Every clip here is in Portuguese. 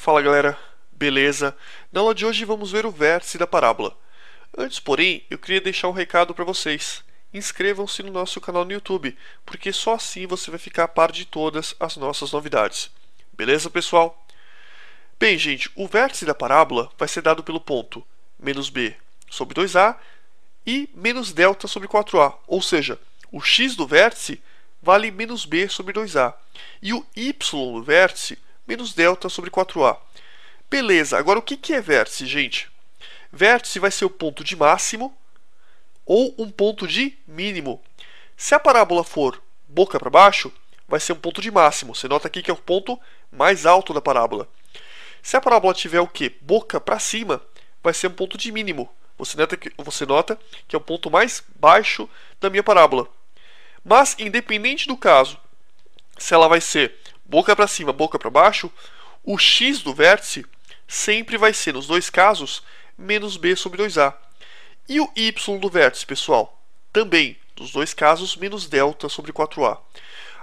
Fala galera, beleza? Na aula de hoje vamos ver o vértice da parábola. Antes, porém, eu queria deixar um recado para vocês. Inscrevam-se no nosso canal no YouTube, porque só assim você vai ficar a par de todas as nossas novidades. Beleza, pessoal? Bem, gente, o vértice da parábola vai ser dado pelo ponto menos b sobre 2a e menos delta sobre 4a, ou seja, o x do vértice vale menos b sobre 2a e o y do vértice menos delta sobre 4a. Beleza, agora o que é vértice, gente? Vértice vai ser o ponto de máximo ou um ponto de mínimo. Se a parábola for boca para baixo, vai ser um ponto de máximo. Você nota aqui que é o ponto mais alto da parábola. Se a parábola tiver o quê? Boca para cima, vai ser um ponto de mínimo. Você nota que é o ponto mais baixo da minha parábola. Mas, independente do caso, se ela vai ser boca para cima, boca para baixo, o x do vértice sempre vai ser, nos dois casos, menos b sobre 2a. E o y do vértice, pessoal? Também, nos dois casos, menos delta sobre 4a.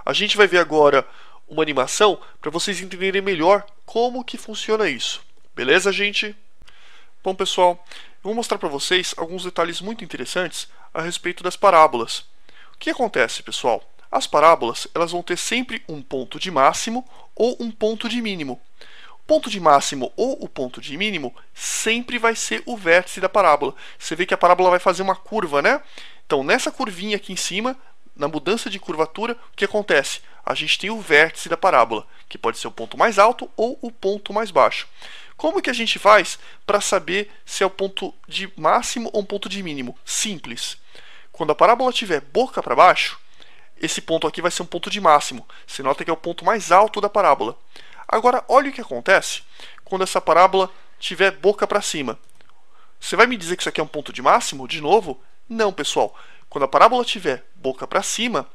A gente vai ver agora uma animação para vocês entenderem melhor como que funciona isso. Beleza, gente? Bom, pessoal, eu vou mostrar para vocês alguns detalhes muito interessantes a respeito das parábolas. O que acontece, pessoal? As parábolas elas vão ter sempre um ponto de máximo ou um ponto de mínimo. O ponto de máximo ou o ponto de mínimo sempre vai ser o vértice da parábola. Você vê que a parábola vai fazer uma curva, né? Então, nessa curvinha aqui em cima, na mudança de curvatura, o que acontece? A gente tem o vértice da parábola, que pode ser o ponto mais alto ou o ponto mais baixo. Como que a gente faz para saber se é o ponto de máximo ou um ponto de mínimo? Simples. Quando a parábola estiver boca para baixo, esse ponto aqui vai ser um ponto de máximo. Você nota que é o ponto mais alto da parábola. Agora, olha o que acontece quando essa parábola estiver boca para cima. Você vai me dizer que isso aqui é um ponto de máximo? De novo? Não, pessoal. Quando a parábola estiver boca para cima,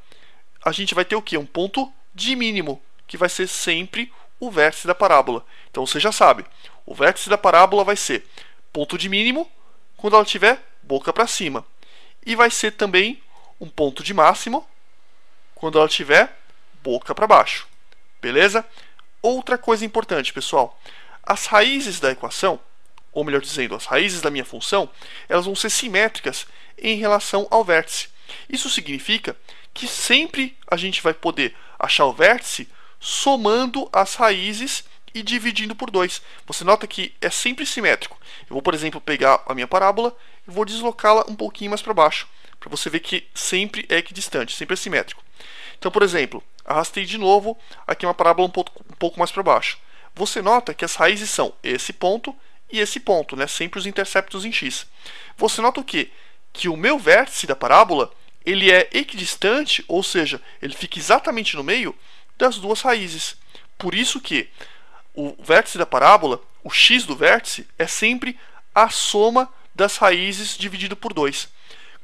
a gente vai ter o quê? Um ponto de mínimo, que vai ser sempre o vértice da parábola. Então, você já sabe. O vértice da parábola vai ser ponto de mínimo quando ela estiver boca para cima. E vai ser também um ponto de máximo quando ela estiver boca para baixo. Beleza? Outra coisa importante, pessoal. As raízes da equação, ou melhor dizendo, as raízes da minha função, elas vão ser simétricas em relação ao vértice. Isso significa que sempre a gente vai poder achar o vértice somando as raízes e dividindo por 2. Você nota que é sempre simétrico. Eu vou, por exemplo, pegar a minha parábola e vou deslocá-la um pouquinho mais para baixo, para você ver que sempre é equidistante, sempre é simétrico. Então, por exemplo, arrastei de novo aqui uma parábola um pouco mais para baixo. Você nota que as raízes são esse ponto e esse ponto, né? Sempre os interceptos em x. Você nota o quê? Que o meu vértice da parábola ele é equidistante, ou seja, ele fica exatamente no meio das duas raízes. Por isso que o vértice da parábola, o x do vértice, é sempre a soma das raízes dividido por 2.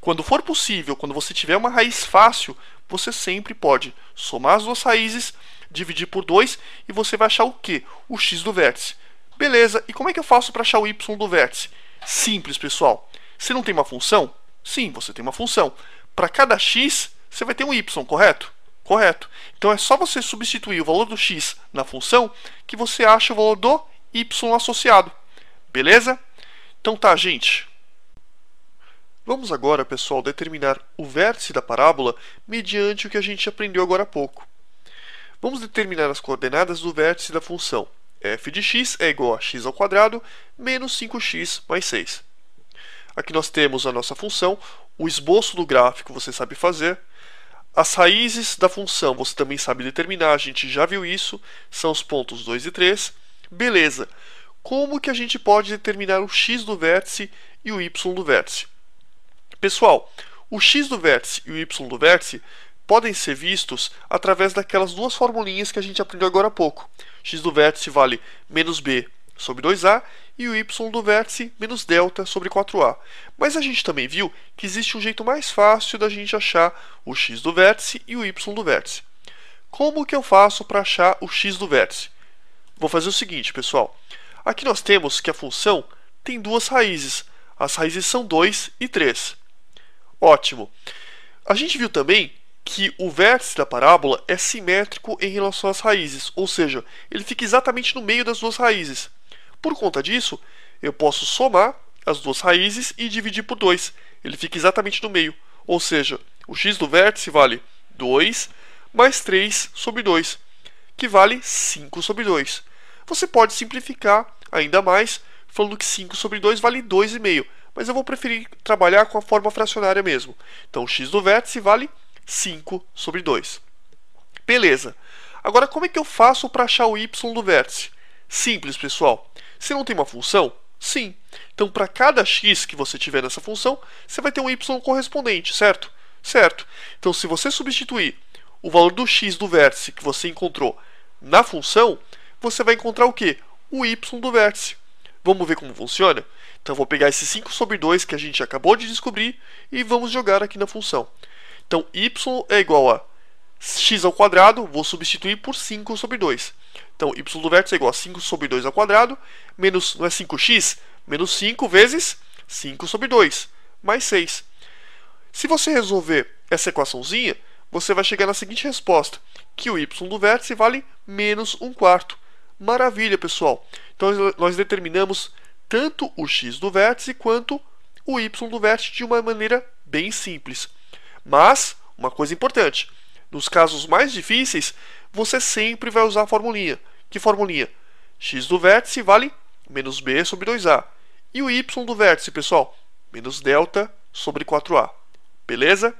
Quando for possível, quando você tiver uma raiz fácil, você sempre pode somar as duas raízes, dividir por 2 e você vai achar o quê? O x do vértice. Beleza, e como é que eu faço para achar o y do vértice? Simples, pessoal. Você não tem uma função? Sim, você tem uma função. Para cada x, você vai ter um y, correto? Correto. Então é só você substituir o valor do x na função que você acha o valor do y associado. Beleza? Então tá, gente. Vamos agora, pessoal, determinar o vértice da parábola mediante o que a gente aprendeu agora há pouco. Vamos determinar as coordenadas do vértice da função f de x é igual a x ao quadrado menos 5x mais 6. Aqui nós temos a nossa função, o esboço do gráfico você sabe fazer, as raízes da função você também sabe determinar, a gente já viu isso, são os pontos 2 e 3. Beleza, como que a gente pode determinar o x do vértice e o y do vértice? Pessoal, o x do vértice e o y do vértice podem ser vistos através daquelas duas formulinhas que a gente aprendeu agora há pouco. X do vértice vale menos b sobre 2a e o y do vértice menos delta sobre 4a. Mas a gente também viu que existe um jeito mais fácil da gente achar o x do vértice e o y do vértice. Como que eu faço para achar o x do vértice? Vou fazer o seguinte, pessoal. Aqui nós temos que a função tem duas raízes. As raízes são 2 e 3. Ótimo. A gente viu também que o vértice da parábola é simétrico em relação às raízes, ou seja, ele fica exatamente no meio das duas raízes. Por conta disso, eu posso somar as duas raízes e dividir por 2. Ele fica exatamente no meio, ou seja, o x do vértice vale 2 mais 3 sobre 2, que vale 5 sobre 2. Você pode simplificar ainda mais, falando que 5 sobre 2 vale 2,5, mas eu vou preferir trabalhar com a forma fracionária mesmo. Então, o x do vértice vale 5 sobre 2. Beleza. Agora, como é que eu faço para achar o y do vértice? Simples, pessoal. Se não tem uma função? Sim. Então, para cada x que você tiver nessa função, você vai ter um y correspondente, certo? Certo. Então, se você substituir o valor do x do vértice que você encontrou na função, você vai encontrar o quê? O y do vértice. Vamos ver como funciona? Então, eu vou pegar esse 5 sobre 2 que a gente acabou de descobrir e vamos jogar aqui na função. Então, y é igual a x ao quadrado, vou substituir por 5 sobre 2. Então, y do vértice é igual a 5 sobre 2 ao quadrado, menos, não é 5x? Menos 5 vezes 5 sobre 2, mais 6. Se você resolver essa equaçãozinha, você vai chegar na seguinte resposta, que o y do vértice vale menos 1/4. Maravilha, pessoal! Então, nós determinamos tanto o x do vértice quanto o y do vértice de uma maneira bem simples. Mas, uma coisa importante, nos casos mais difíceis, você sempre vai usar a formulinha. Que formulinha? X do vértice vale menos b sobre 2a. E o y do vértice, pessoal? Menos delta sobre 4a. Beleza?